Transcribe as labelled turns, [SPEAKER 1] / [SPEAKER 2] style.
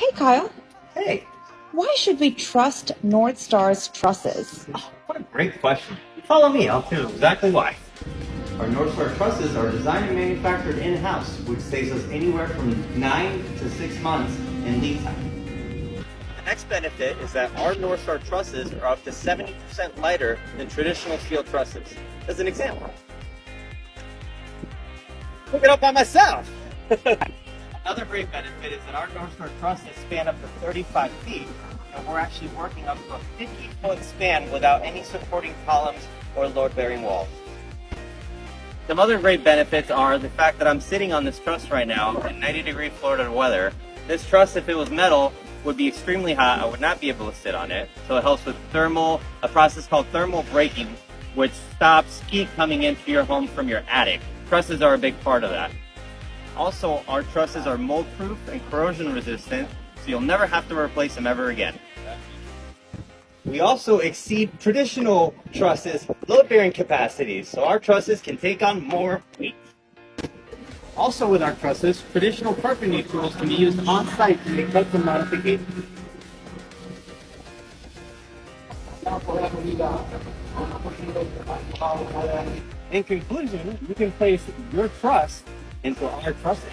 [SPEAKER 1] Hey Kyle,
[SPEAKER 2] Hey,
[SPEAKER 1] why should we trust Northstar's trusses?
[SPEAKER 2] what a great question. Follow me, I'll tell you exactly why. Our Northstar trusses are designed and manufactured in-house, which saves us anywhere from 9 to 6 months in lead time. The next benefit is that our Northstar trusses are up to 70% lighter than traditional steel trusses. As an example, look it up by myself. Another great benefit is that our Northstar trusses span up to 35 feet, and we're actually working up to a 50-foot span without any supporting columns or load-bearing walls. Some other great benefits are the fact that I'm sitting on this truss right now in 90-degree Florida weather. This truss, if it was metal, would be extremely hot. I would not be able to sit on it. So it helps with a process called thermal braking, which stops heat coming into your home from your attic. Trusses are a big part of that. Also, our trusses are mold-proof and corrosion resistant, so you'll never have to replace them ever again. We also exceed traditional trusses load-bearing capacities, so our trusses can take on more weight. Also with our trusses, traditional carpentry tools can be used on-site to make custom modifications. In conclusion, you can place your truss into our trusses.